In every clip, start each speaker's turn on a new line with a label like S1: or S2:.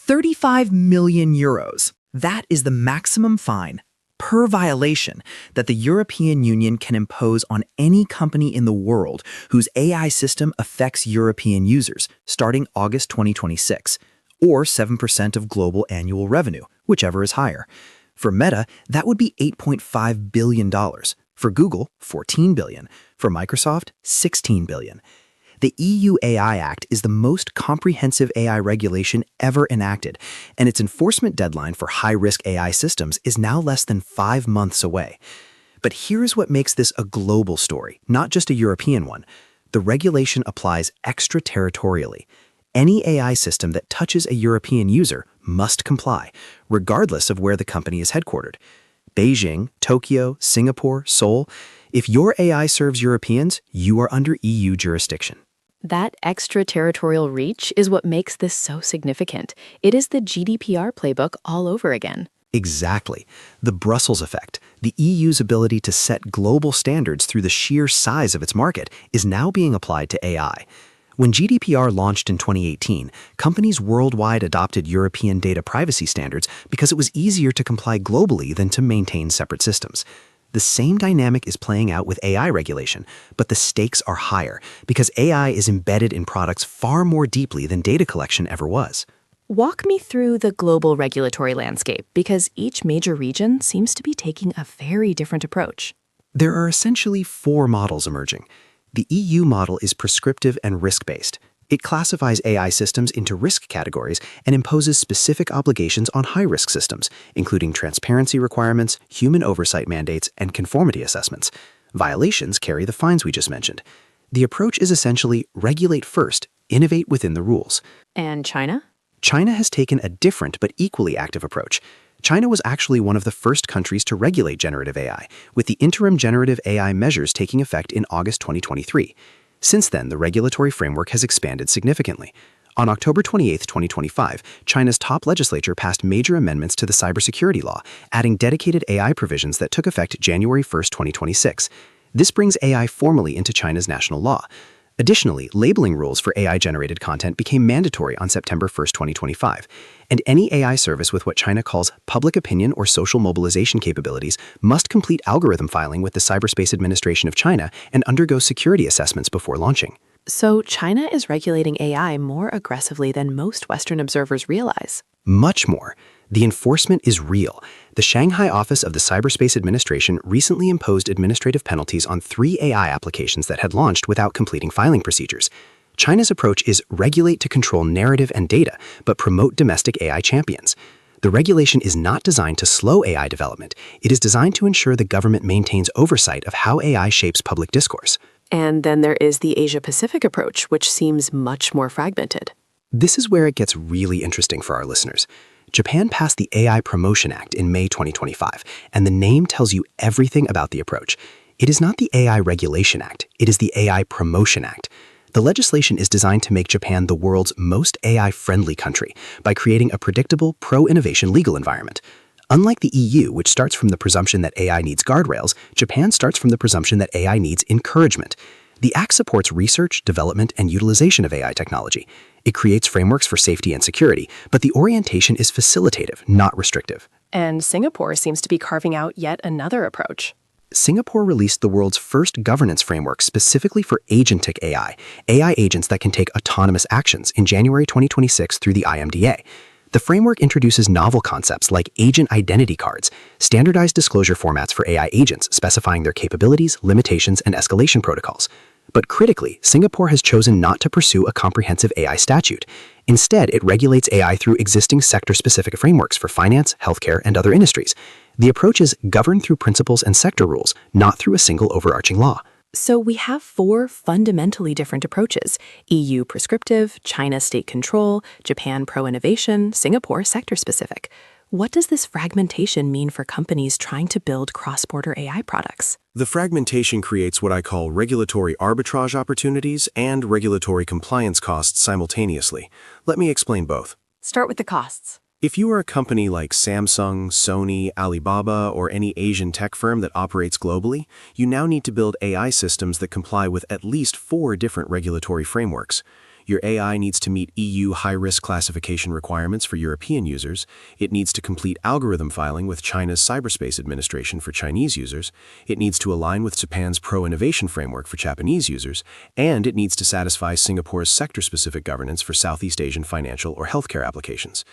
S1: €35 million. That is the maximum fine per violation that the European Union can impose on any company in the world whose AI system affects European users starting August 2026, or 7% of global annual revenue, whichever is higher. For Meta, that would be $8.5 billion. For Google, $14 billion. For Microsoft, $16 billion. The EU AI Act is the most comprehensive AI regulation ever enacted, and its enforcement deadline for high-risk AI systems is now less than 5 months away. But here's what makes this a global story, not just a European one. The regulation applies extraterritorially. Any AI system that touches a European user must comply, regardless of where the company is headquartered. Beijing, Tokyo, Singapore, Seoul. If your AI serves Europeans, you are under EU jurisdiction.
S2: That extraterritorial reach is what makes this so significant. It is the GDPR playbook all over again.
S1: Exactly. The Brussels effect, the EU's ability to set global standards through the sheer size of its market, is now being applied to AI. When GDPR launched in 2018, companies worldwide adopted European data privacy standards because it was easier to comply globally than to maintain separate systems. The same dynamic is playing out with AI regulation, but the stakes are higher because AI is embedded in products far more deeply than data collection ever was.
S2: Walk me through the global regulatory landscape, because each major region seems to be taking a very different approach.
S1: There are essentially 4 models emerging. The EU model is prescriptive and risk-based. It classifies AI systems into risk categories and imposes specific obligations on high-risk systems, including transparency requirements, human oversight mandates, and conformity assessments. Violations carry the fines we just mentioned. The approach is essentially regulate first, innovate within the rules.
S2: And China?
S1: China has taken a different but equally active approach. China was actually one of the first countries to regulate generative AI, with the interim generative AI measures taking effect in August 2023. Since then, the regulatory framework has expanded significantly. On October 28, 2025, China's top legislature passed major amendments to the Cybersecurity Law, adding dedicated AI provisions that took effect January 1, 2026. This brings AI formally into China's national law. Additionally, labeling rules for AI-generated content became mandatory on September 1, 2025, and any AI service with what China calls public opinion or social mobilization capabilities must complete algorithm filing with the Cyberspace Administration of China and undergo security assessments before launching.
S2: So China is regulating AI more aggressively than most Western observers realize.
S1: Much more. The enforcement is real. The Shanghai office of the Cyberspace Administration recently imposed administrative penalties on 3 AI applications that had launched without completing filing procedures. China's approach is regulate to control narrative and data, but promote domestic AI champions. The regulation is not designed to slow AI development. It is designed to ensure the government maintains oversight of how AI shapes public discourse.
S2: And then there is the Asia-Pacific approach, which seems much more fragmented.
S1: This is where it gets really interesting for our listeners. Japan passed the AI Promotion Act in May 2025, and the name tells you everything about the approach. It is not the AI Regulation Act, it is the AI Promotion Act. The legislation is designed to make Japan the world's most AI-friendly country by creating a predictable, pro-innovation legal environment. Unlike the EU, which starts from the presumption that AI needs guardrails, Japan starts from the presumption that AI needs encouragement. The Act supports research, development, and utilization of AI technology. It creates frameworks for safety and security, but the orientation is facilitative, not restrictive.
S2: And Singapore seems to be carving out yet another approach.
S1: Singapore released the world's first governance framework specifically for agentic AI, AI agents that can take autonomous actions, in January 2026 through the IMDA. The framework introduces novel concepts like agent identity cards, standardized disclosure formats for AI agents specifying their capabilities, limitations, and escalation protocols. But critically, Singapore has chosen not to pursue a comprehensive AI statute. Instead, it regulates AI through existing sector-specific frameworks for finance, healthcare, and other industries. The approach is governed through principles and sector rules, not through a single overarching law.
S2: So we have 4 fundamentally different approaches: EU prescriptive, China state control, Japan pro-innovation, Singapore sector-specific. What does this fragmentation mean for companies trying to build cross-border AI products?
S3: The fragmentation creates what I call regulatory arbitrage opportunities and regulatory compliance costs simultaneously. Let me explain both.
S2: Start with the costs.
S3: If you are a company like Samsung, Sony, Alibaba, or any Asian tech firm that operates globally, you now need to build AI systems that comply with at least 4 different regulatory frameworks. Your AI needs to meet EU high-risk classification requirements for European users, it needs to complete algorithm filing with China's Cyberspace Administration for Chinese users, it needs to align with Japan's pro-innovation framework for Japanese users, and it needs to satisfy Singapore's sector-specific governance for Southeast Asian financial or healthcare applications.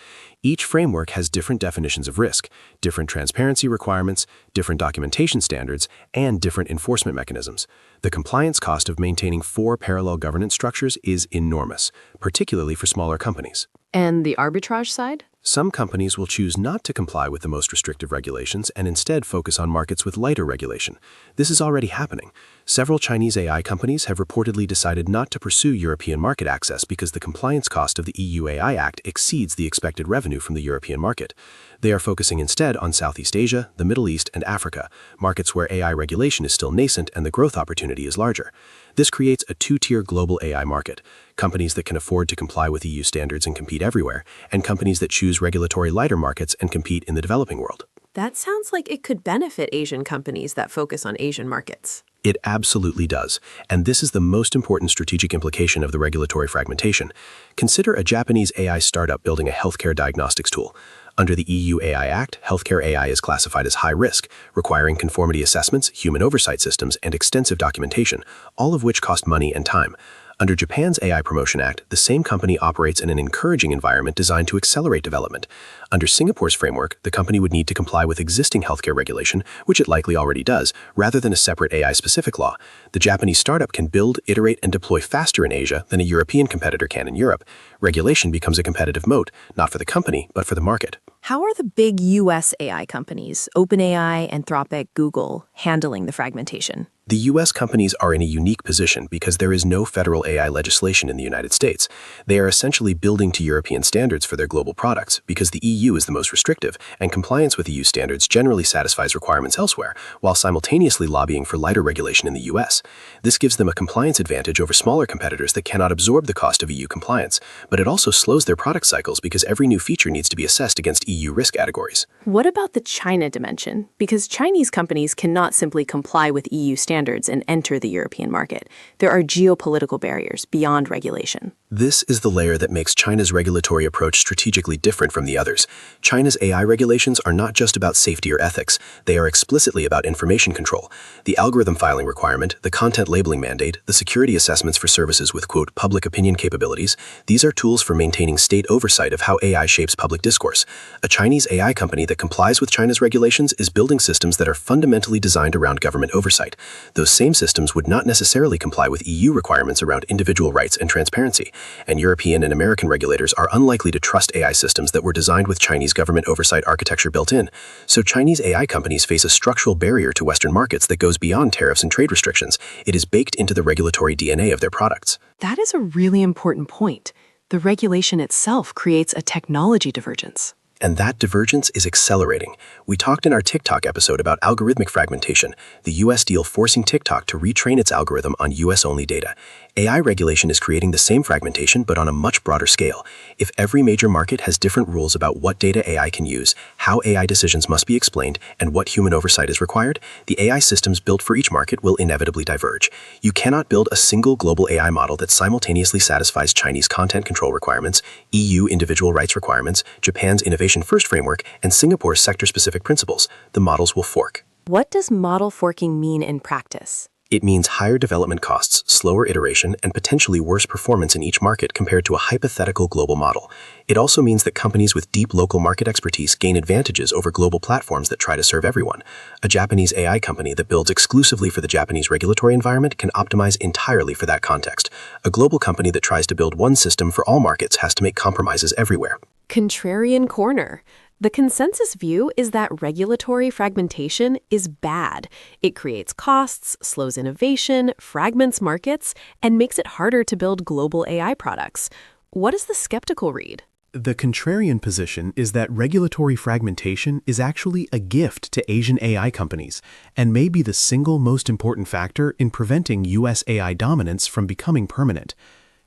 S3: Each framework has different definitions of risk, different transparency requirements, different documentation standards, and different enforcement mechanisms. The compliance cost of maintaining 4 parallel governance structures is enormous, particularly for smaller companies.
S2: And the arbitrage side?
S3: Some companies will choose not to comply with the most restrictive regulations and instead focus on markets with lighter regulation. This is already happening. Several Chinese AI companies have reportedly decided not to pursue European market access because the compliance cost of the EU AI Act exceeds the expected revenue from the European market. They are focusing instead on Southeast Asia, the Middle East, and Africa, markets where AI regulation is still nascent and the growth opportunity is larger. This creates a two-tier global AI market: companies that can afford to comply with EU standards and compete everywhere, and companies that choose regulatory lighter markets and compete in the developing world.
S2: That sounds like it could benefit Asian companies that focus on Asian markets.
S3: It absolutely does, and this is the most important strategic implication of the regulatory fragmentation. Consider a Japanese AI startup building a healthcare diagnostics tool. Under the EU AI Act, healthcare AI is classified as high risk, requiring conformity assessments, human oversight systems, and extensive documentation, all of which cost money and time. Under Japan's AI Promotion Act, the same company operates in an encouraging environment designed to accelerate development. Under Singapore's framework, the company would need to comply with existing healthcare regulation, which it likely already does, rather than a separate AI-specific law. The Japanese startup can build, iterate, and deploy faster in Asia than a European competitor can in Europe. Regulation becomes a competitive moat, not for the company, but for the market.
S2: How are the big US AI companies, OpenAI, Anthropic, Google, handling the fragmentation?
S3: The U.S. companies are in a unique position because there is no federal AI legislation in the United States. They are essentially building to European standards for their global products because the EU is the most restrictive, and compliance with EU standards generally satisfies requirements elsewhere, while simultaneously lobbying for lighter regulation in the U.S. This gives them a compliance advantage over smaller competitors that cannot absorb the cost of EU compliance, but it also slows their product cycles because every new feature needs to be assessed against EU risk categories.
S2: What about the China dimension? Because Chinese companies cannot simply comply with EU standards and enter the European market. There are geopolitical barriers beyond regulation.
S3: This is the layer that makes China's regulatory approach strategically different from the others. China's AI regulations are not just about safety or ethics, they are explicitly about information control. The algorithm filing requirement, the content labeling mandate, the security assessments for services with, quote, public opinion capabilities, these are tools for maintaining state oversight of how AI shapes public discourse. A Chinese AI company that complies with China's regulations is building systems that are fundamentally designed around government oversight. Those same systems would not necessarily comply with EU requirements around individual rights and transparency, and European and American regulators are unlikely to trust AI systems that were designed with Chinese government oversight architecture built in. So Chinese AI companies face a structural barrier to Western markets that goes beyond tariffs and trade restrictions. It is baked into the regulatory DNA of their products.
S2: That is a really important point. The regulation itself creates a technology divergence.
S3: And that divergence is accelerating. We talked in our TikTok episode about algorithmic fragmentation, the US deal forcing TikTok to retrain its algorithm on US-only data. AI regulation is creating the same fragmentation but on a much broader scale. If every major market has different rules about what data AI can use, how AI decisions must be explained, and what human oversight is required, the AI systems built for each market will inevitably diverge. You cannot build a single global AI model that simultaneously satisfies Chinese content control requirements, EU individual rights requirements, Japan's innovation first framework, and Singapore's sector-specific principles. The models will fork.
S2: What does model forking mean in practice?
S3: It means higher development costs, slower iteration, and potentially worse performance in each market compared to a hypothetical global model. It also means that companies with deep local market expertise gain advantages over global platforms that try to serve everyone. A Japanese AI company that builds exclusively for the Japanese regulatory environment can optimize entirely for that context. A global company that tries to build one system for all markets has to make compromises everywhere.
S2: Contrarian corner. The consensus view is that regulatory fragmentation is bad. It creates costs, slows innovation, fragments markets, and makes it harder to build global AI products. What is the skeptical read?
S4: The contrarian position is that regulatory fragmentation is actually a gift to Asian AI companies and may be the single most important factor in preventing US AI dominance from becoming permanent.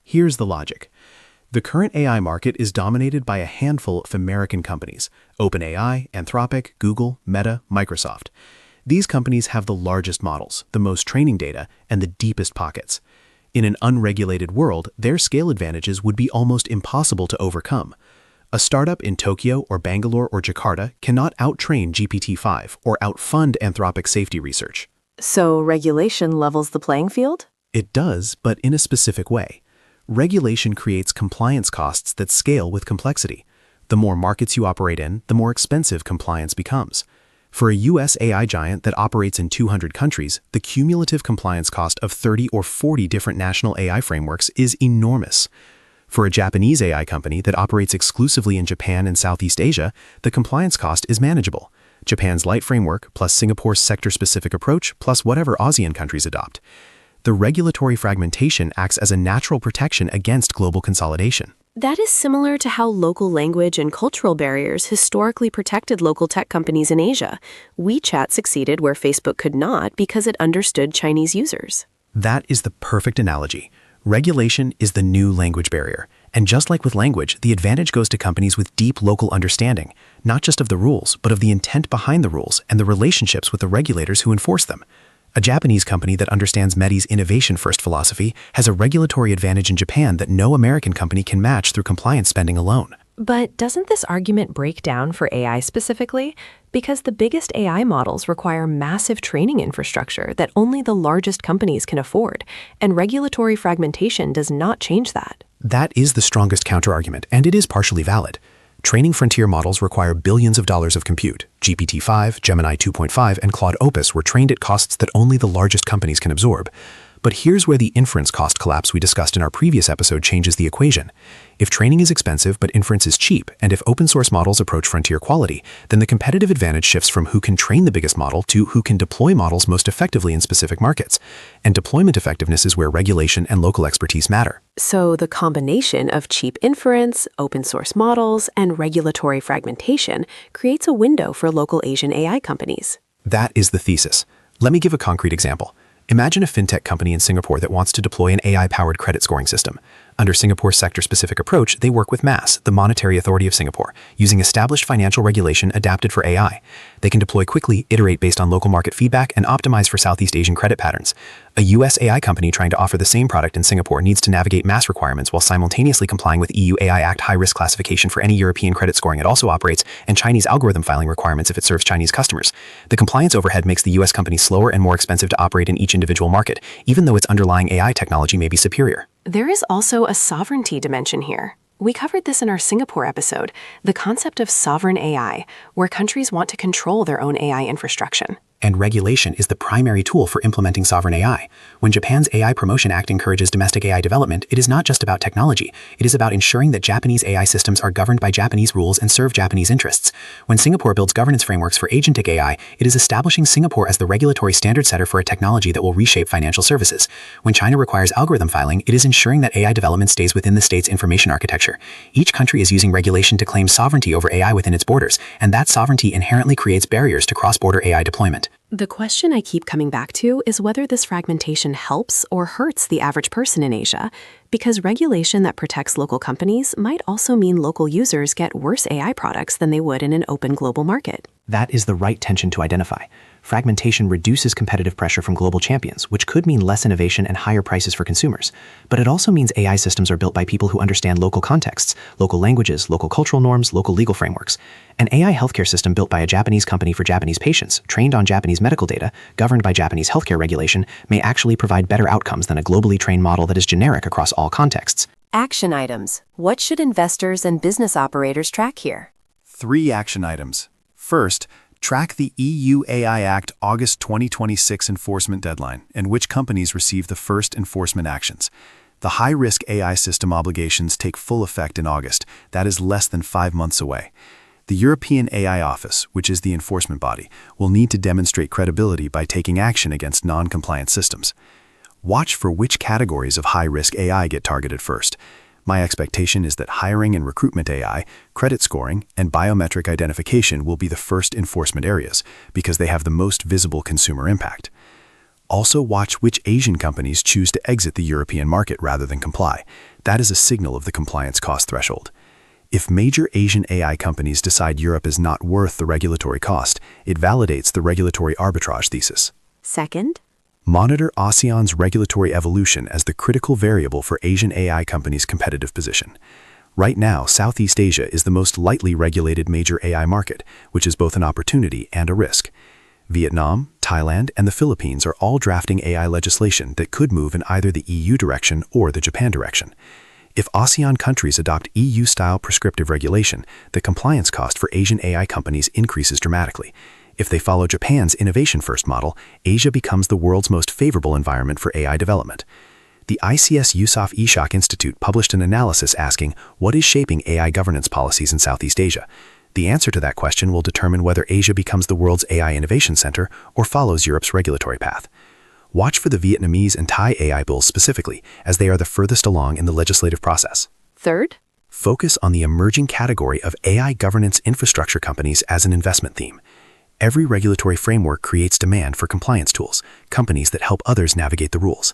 S4: Here's the logic. The current AI market is dominated by a handful of American companies: OpenAI, Anthropic, Google, Meta, Microsoft. These companies have the largest models, the most training data, and the deepest pockets. In an unregulated world, their scale advantages would be almost impossible to overcome. A startup in Tokyo or Bangalore or Jakarta cannot outtrain GPT-5 or outfund Anthropic's safety research.
S2: So regulation levels the playing field?
S4: It does, but in a specific way. Regulation creates compliance costs that scale with complexity. The more markets you operate in, the more expensive compliance becomes. For a US AI giant that operates in 200 countries, the cumulative compliance cost of 30 or 40 different national AI frameworks is enormous. For a Japanese AI company that operates exclusively in Japan and Southeast Asia, the compliance cost is manageable. Japan's light framework, plus Singapore's sector-specific approach, plus whatever ASEAN countries adopt. The regulatory fragmentation acts as a natural protection against global consolidation.
S2: That is similar to how local language and cultural barriers historically protected local tech companies in Asia. WeChat succeeded where Facebook could not because it understood Chinese users.
S4: That is the perfect analogy. Regulation is the new language barrier. And just like with language, the advantage goes to companies with deep local understanding, not just of the rules, but of the intent behind the rules and the relationships with the regulators who enforce them. A Japanese company that understands Medi's innovation-first philosophy has a regulatory advantage in Japan that no American company can match through compliance spending alone.
S2: But doesn't this argument break down for AI specifically? Because the biggest AI models require massive training infrastructure that only the largest companies can afford, and regulatory fragmentation does not change that.
S4: That is the strongest counterargument, and it is partially valid. Training frontier models require billions of dollars of compute. GPT-5, Gemini 2.5, and Claude Opus were trained at costs that only the largest companies can absorb. But here's where the inference cost collapse we discussed in our previous episode changes the equation. If training is expensive but inference is cheap, and if open source models approach frontier quality, then the competitive advantage shifts from who can train the biggest model to who can deploy models most effectively in specific markets. And deployment effectiveness is where regulation and local expertise matter.
S2: So the combination of cheap inference, open source models, and regulatory fragmentation creates a window for local Asian AI companies.
S4: That is the thesis. Let me give a concrete example. Imagine a fintech company in Singapore that wants to deploy an AI-powered credit scoring system. Under Singapore's sector-specific approach, they work with MAS, the Monetary Authority of Singapore, using established financial regulation adapted for AI. They can deploy quickly, iterate based on local market feedback, and optimize for Southeast Asian credit patterns. A US AI company trying to offer the same product in Singapore needs to navigate MAS requirements while simultaneously complying with EU AI Act high-risk classification for any European credit scoring it also operates, and Chinese algorithm filing requirements if it serves Chinese customers. The compliance overhead makes the US company slower and more expensive to operate in each individual market, even though its underlying AI technology may be superior.
S2: There is also a sovereignty dimension here. We covered this in our Singapore episode, the concept of sovereign AI, where countries want to control their own AI infrastructure.
S3: And regulation is the primary tool for implementing sovereign AI. When Japan's AI Promotion Act encourages domestic AI development, it is not just about technology. It is about ensuring that Japanese AI systems are governed by Japanese rules and serve Japanese interests. When Singapore builds governance frameworks for agentic AI, it is establishing Singapore as the regulatory standard setter for a technology that will reshape financial services. When China requires algorithm filing, it is ensuring that AI development stays within the state's information architecture. Each country is using regulation to claim sovereignty over AI within its borders, and that sovereignty inherently creates barriers to cross-border AI deployment.
S2: The question I keep coming back to is whether this fragmentation helps or hurts the average person in Asia, because regulation that protects local companies might also mean local users get worse AI products than they would in an open global market.
S3: That is the right tension to identify. Fragmentation reduces competitive pressure from global champions, which could mean less innovation and higher prices for consumers. But it also means AI systems are built by people who understand local contexts, local languages, local cultural norms, local legal frameworks. An AI healthcare system built by a Japanese company for Japanese patients, trained on Japanese medical data, governed by Japanese healthcare regulation, may actually provide better outcomes than a globally trained model that is generic across all contexts.
S2: Action items. What should investors and business operators track here?
S4: 3 action items. First, track the EU AI Act August 2026 enforcement deadline and which companies receive the first enforcement actions. The high-risk AI system obligations take full effect in August. That is less than 5 months away. The European AI Office, which is the enforcement body, will need to demonstrate credibility by taking action against non-compliant systems. Watch for which categories of high-risk AI get targeted first. My expectation is that hiring and recruitment AI, credit scoring, and biometric identification will be the first enforcement areas because they have the most visible consumer impact. Also watch which Asian companies choose to exit the European market rather than comply. That is a signal of the compliance cost threshold. If major Asian AI companies decide Europe is not worth the regulatory cost, it validates the regulatory arbitrage thesis.
S2: Second,
S3: Monitor ASEAN's regulatory evolution as the critical variable for Asian AI companies' competitive position. Right now, Southeast Asia is the most lightly regulated major AI market, which is both an opportunity and a risk. Vietnam, Thailand, and the Philippines are all drafting AI legislation that could move in either the EU direction or the Japan direction. If ASEAN countries adopt EU-style prescriptive regulation, the compliance cost for Asian AI companies increases dramatically. If they follow Japan's innovation-first model, Asia becomes the world's most favorable environment for AI development. The ICS Yusof Ishak Institute published an analysis asking, what is shaping AI governance policies in Southeast Asia? The answer to that question will determine whether Asia becomes the world's AI innovation center or follows Europe's regulatory path. Watch for the Vietnamese and Thai AI bills specifically, as they are the furthest along in the legislative process.
S2: Third,
S3: Focus on the emerging category of AI governance infrastructure companies as an investment theme. Every regulatory framework creates demand for compliance tools, companies that help others navigate the rules.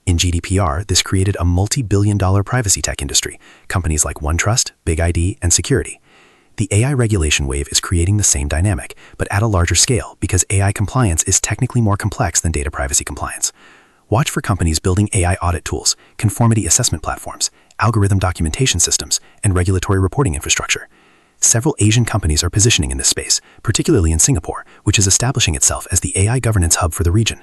S3: In GDPR, this created a multi-billion-dollar privacy tech industry, companies like OneTrust, BigID, and Security. The AI regulation wave is creating the same dynamic, but at a larger scale because AI compliance is technically more complex than data privacy compliance. Watch for companies building AI audit tools, conformity assessment platforms, algorithm documentation systems, and regulatory reporting infrastructure. Several Asian companies are positioning in this space, particularly in Singapore, which is establishing itself as the AI governance hub for the region.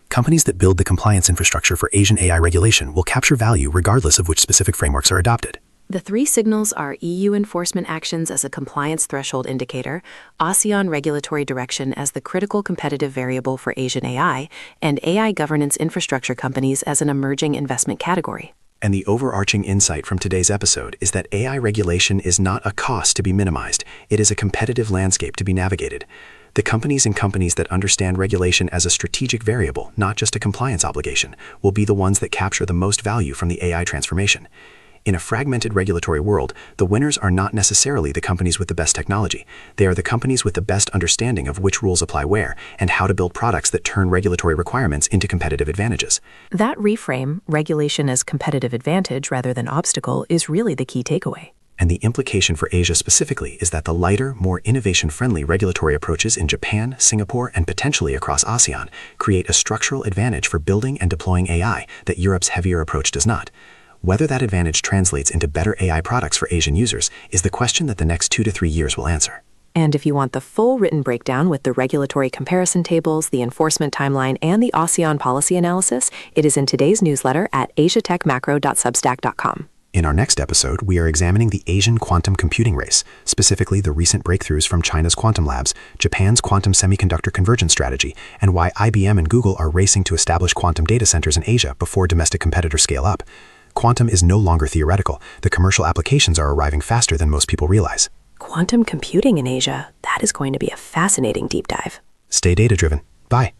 S3: Companies that build the compliance infrastructure for Asian AI regulation will capture value regardless of which specific frameworks are adopted.
S2: the three signals are EU enforcement actions as a compliance threshold indicator, ASEAN regulatory direction as the critical competitive variable for Asian AI, and AI governance infrastructure companies as an emerging investment category.
S3: And the overarching insight from today's episode is that AI regulation is not a cost to be minimized. It is a competitive landscape to be navigated. The companies that understand regulation as a strategic variable, not just a compliance obligation, will be the ones that capture the most value from the AI transformation. In a fragmented regulatory world, the winners are not necessarily the companies with the best technology. They are the companies with the best understanding of which rules apply where and how to build products that turn regulatory requirements into competitive advantages.
S2: That reframe, regulation as competitive advantage rather than obstacle, is really the key takeaway.
S3: And the implication for Asia specifically is that the lighter, more innovation-friendly regulatory approaches in Japan, Singapore, and potentially across ASEAN create a structural advantage for building and deploying AI that Europe's heavier approach does not. Whether that advantage translates into better AI products for Asian users is the question that the next 2 to 3 years will answer.
S2: And if you want the full written breakdown with the regulatory comparison tables, the enforcement timeline, and the ASEAN policy analysis, it is in today's newsletter at asiatechmacro.substack.com.
S3: In our next episode, we are examining the Asian quantum computing race, specifically the recent breakthroughs from China's quantum labs, Japan's quantum semiconductor convergence strategy, and why IBM and Google are racing to establish quantum data centers in Asia before domestic competitors scale up. Quantum is no longer theoretical. The commercial applications are arriving faster than most people realize.
S2: Quantum computing in Asia, that is going to be a fascinating deep dive.
S3: Stay data-driven. Bye.